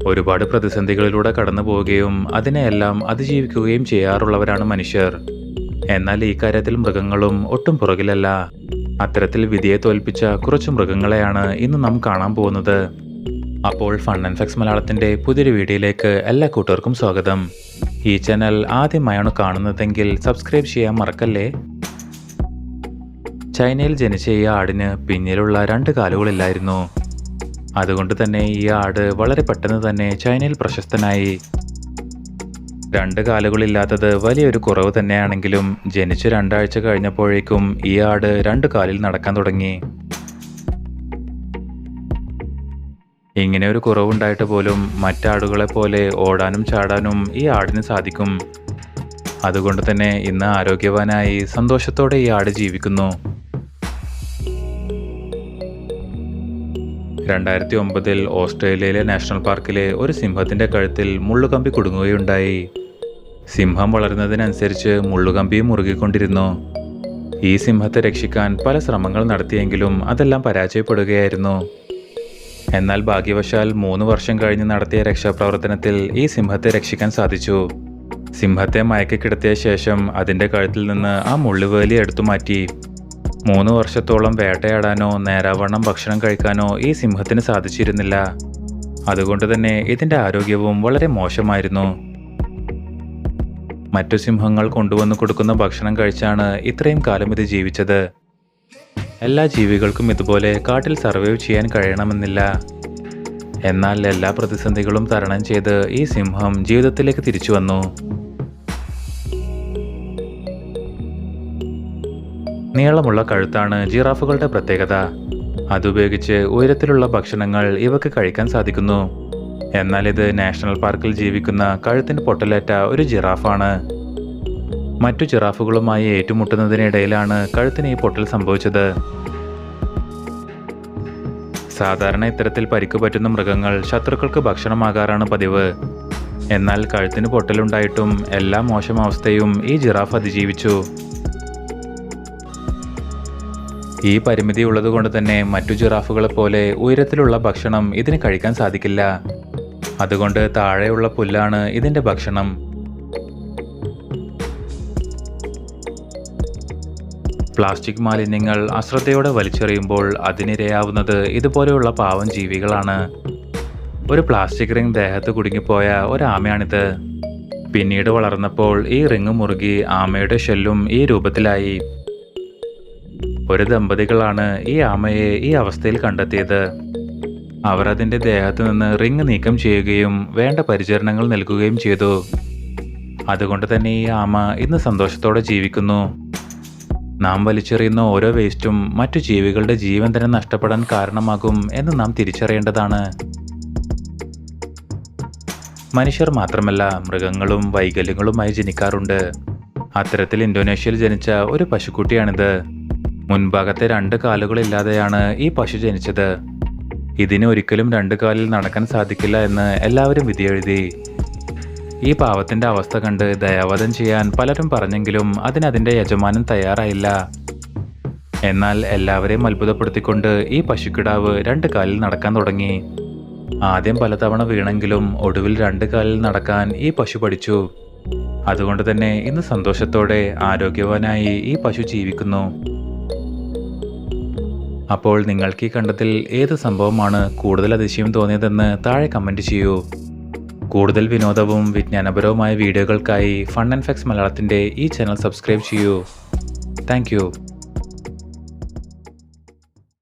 ഒരുപാട് പ്രതിസന്ധികളിലൂടെ കടന്നു പോവുകയും അതിനെയെല്ലാം അതിജീവിക്കുകയും ചെയ്യാറുള്ളവരാണ് മനുഷ്യർ. എന്നാൽ ഈ കാര്യത്തിൽ മൃഗങ്ങളും ഒട്ടും പുറകിലല്ല. അത്തരത്തിൽ വിധിയെ തോൽപ്പിച്ച കുറച്ച് മൃഗങ്ങളെയാണ് ഇന്ന് നാം കാണാൻ പോകുന്നത്. അപ്പോൾ ഫൺ ആൻഡ് ഫാക്ട്സ് മലയാളത്തിൻ്റെ പുതിയൊരു വീഡിയോയിലേക്ക് എല്ലാ കൂട്ടുകാർക്കും സ്വാഗതം. ഈ ചാനൽ ആദ്യമായാണ് കാണുന്നതെങ്കിൽ സബ്സ്ക്രൈബ് ചെയ്യാൻ മറക്കല്ലേ. ചൈനയിൽ ജനിച്ച ഈ ആടിന് പിന്നിലുള്ള 2 കാലുകളില്ലായിരുന്നു. അതുകൊണ്ട് തന്നെ ഈ ആട് വളരെ പെട്ടെന്ന് തന്നെ ചൈനയിൽ പ്രശസ്തനായി. 2 കാലുകളില്ലാത്തത് വലിയൊരു കുറവ് തന്നെയാണെങ്കിലും ജനിച്ച് 2 ആഴ്ച കഴിഞ്ഞപ്പോഴേക്കും ഈ ആട് 2 കാലിൽ നടക്കാൻ തുടങ്ങി. ഇങ്ങനെ ഒരു കുറവുണ്ടായിട്ട് പോലും മറ്റാടുകളെ പോലെ ഓടാനും ചാടാനും ഈ ആടിന് സാധിക്കും. അതുകൊണ്ട് തന്നെ ഇന്ന് ആരോഗ്യവാനായി സന്തോഷത്തോടെ ഈ ആട് ജീവിക്കുന്നു. 2009 ഓസ്ട്രേലിയയിലെ നാഷണൽ പാർക്കിലെ ഒരു സിംഹത്തിൻ്റെ കഴുത്തിൽ മുള്ളുകമ്പി കുടുങ്ങുകയുണ്ടായി. സിംഹം വളരുന്നതിനനുസരിച്ച് മുള്ളുകമ്പിയും മുറുകിക്കൊണ്ടിരുന്നു. ഈ സിംഹത്തെ രക്ഷിക്കാൻ പല ശ്രമങ്ങൾ നടത്തിയെങ്കിലും അതെല്ലാം പരാജയപ്പെടുകയായിരുന്നു. എന്നാൽ ഭാഗ്യവശാൽ 3 വർഷം കഴിഞ്ഞ് നടത്തിയ രക്ഷാപ്രവർത്തനത്തിൽ ഈ സിംഹത്തെ രക്ഷിക്കാൻ സാധിച്ചു. സിംഹത്തെ മയക്കി കിടത്തിയ ശേഷം അതിൻ്റെ കഴുത്തിൽ നിന്ന് ആ മുള്ളുവേലി എടുത്തു മാറ്റി. 3 വർഷത്തോളം വേട്ടയാടാനോ നേരാവണ്ണം ഭക്ഷണം കഴിക്കാനോ ഈ സിംഹത്തിന് സാധിച്ചിരുന്നില്ല. അതുകൊണ്ട് തന്നെ ഇതിൻ്റെ ആരോഗ്യവും വളരെ മോശമായിരുന്നു. മറ്റു സിംഹങ്ങൾ കൊണ്ടുവന്ന് കൊടുക്കുന്ന ഭക്ഷണം കഴിച്ചാണ് ഇത്രയും കാലം ഇത് ജീവിച്ചത്. എല്ലാ ജീവികൾക്കും ഇതുപോലെ കാട്ടിൽ സർവൈവ് ചെയ്യാൻ കഴിയണമെന്നില്ല. എന്നാൽ എല്ലാ പ്രതിസന്ധികളും തരണം ചെയ്ത് ഈ സിംഹം ജീവിതത്തിലേക്ക് തിരിച്ചു വന്നു. നീളമുള്ള കഴുത്താണ് ജിറാഫുകളുടെ പ്രത്യേകത. അതുപയോഗിച്ച് ഉയരത്തിലുള്ള ഭക്ഷണങ്ങൾ ഇവക്ക് കഴിക്കാൻ സാധിക്കുന്നു. എന്നാൽ ഇത് നാഷണൽ പാർക്കിൽ ജീവിക്കുന്ന കഴുത്തിന് പൊട്ടലേറ്റ ഒരു ജിറാഫാണ്. മറ്റു ജിറാഫുകളുമായി ഏറ്റുമുട്ടുന്നതിനിടയിലാണ് കഴുത്തിന് ഈ പൊട്ടൽ സംഭവിച്ചത്. സാധാരണ ഇത്തരത്തിൽ പരിക്ക് പറ്റുന്ന മൃഗങ്ങൾ ശത്രുക്കൾക്ക് ഭക്ഷണമാകാറാണ് പതിവ്. എന്നാൽ കഴുത്തിന് പൊട്ടലുണ്ടായിട്ടും എല്ലാ മോശം അവസ്ഥയും ഈ ജിറാഫ് അതിജീവിച്ചു. ഈ പരിമിതി ഉള്ളതുകൊണ്ട് തന്നെ മറ്റു ജിറാഫുകളെ പോലെ ഉയരത്തിലുള്ള ഭക്ഷണം ഇതിന് കഴിക്കാൻ സാധിക്കില്ല. അതുകൊണ്ട് താഴെയുള്ള പുല്ലാണ് ഇതിൻ്റെ ഭക്ഷണം. പ്ലാസ്റ്റിക് മാലിന്യങ്ങൾ അശ്രദ്ധയോടെ വലിച്ചെറിയുമ്പോൾ അതിനിരയാവുന്നത് ഇതുപോലെയുള്ള പാവം ജീവികളാണ്. ഒരു പ്ലാസ്റ്റിക് റിംഗ് ദേഹത്ത് കുടുങ്ങിപ്പോയ ഒരാമയാണിത്. പിന്നീട് വളർന്നപ്പോൾ ഈ റിംഗ് മുറുകി ആമയുടെ ഷെല്ലും ഈ രൂപത്തിലായി. ഒരു ദമ്പതികളാണ് ഈ ആമയെ ഈ അവസ്ഥയിൽ കണ്ടെത്തിയത്. അവർ അതിൻ്റെ ദേഹത്ത് നിന്ന് റിംഗ് നീക്കം ചെയ്യുകയും വേണ്ട പരിചരണങ്ങൾ നൽകുകയും ചെയ്തു. അതുകൊണ്ട് തന്നെ ഈ ആമ ഇന്ന് സന്തോഷത്തോടെ ജീവിക്കുന്നു. നാം വലിച്ചെറിയുന്ന ഓരോ വേസ്റ്റും മറ്റു ജീവികളുടെ ജീവൻ തന്നെ നഷ്ടപ്പെടാൻ കാരണമാകും എന്ന് നാം തിരിച്ചറിയേണ്ടതാണ്. മനുഷ്യർ മാത്രമല്ല, മൃഗങ്ങളും വൈകല്യങ്ങളുമായി ജനിക്കാറുണ്ട്. അത്തരത്തിൽ ഇന്തോനേഷ്യയിൽ ജനിച്ച ഒരു പശുക്കുട്ടിയാണിത്. മുൻഭാഗത്തെ 2 കാലുകളില്ലാതെയാണ് ഈ പശു ജനിച്ചത്. ഇതിന് ഒരിക്കലും 2 കാലിൽ നടക്കാൻ സാധിക്കില്ല എന്ന് എല്ലാവരും വിധിയെഴുതി. ഈ പാവത്തിൻ്റെ അവസ്ഥ കണ്ട് ദയാവധം ചെയ്യാൻ പലരും പറഞ്ഞെങ്കിലും അതിൻ്റെ യജമാനൻ തയ്യാറായില്ല. എന്നാൽ എല്ലാവരെയും അത്ഭുതപ്പെടുത്തിക്കൊണ്ട് ഈ പശുക്കിടാവ് 2 കാലിൽ നടക്കാൻ തുടങ്ങി. ആദ്യം പലതവണ വീണെങ്കിലും ഒടുവിൽ 2 കാലിൽ നടക്കാൻ ഈ പശു പഠിച്ചു. അതുകൊണ്ട് തന്നെ ഇന്ന് സന്തോഷത്തോടെ ആരോഗ്യവാനായി ഈ പശു ജീവിക്കുന്നു. അപ്പോൾ നിങ്ങൾക്ക് ഈ കണ്ടതിൽ ഏത് സംഭവമാണ് കൂടുതൽ അതിശയം തോന്നിയതെന്ന് താഴെ കമൻറ്റ് ചെയ്യൂ. കൂടുതൽ വിനോദവും വിജ്ഞാനപരവുമായ വീഡിയോകൾക്കായി ഫൺ ആൻഡ് ഫാക്ട്സ് മലയാളത്തിൻ്റെ ഈ ചാനൽ സബ്സ്ക്രൈബ് ചെയ്യൂ. താങ്ക്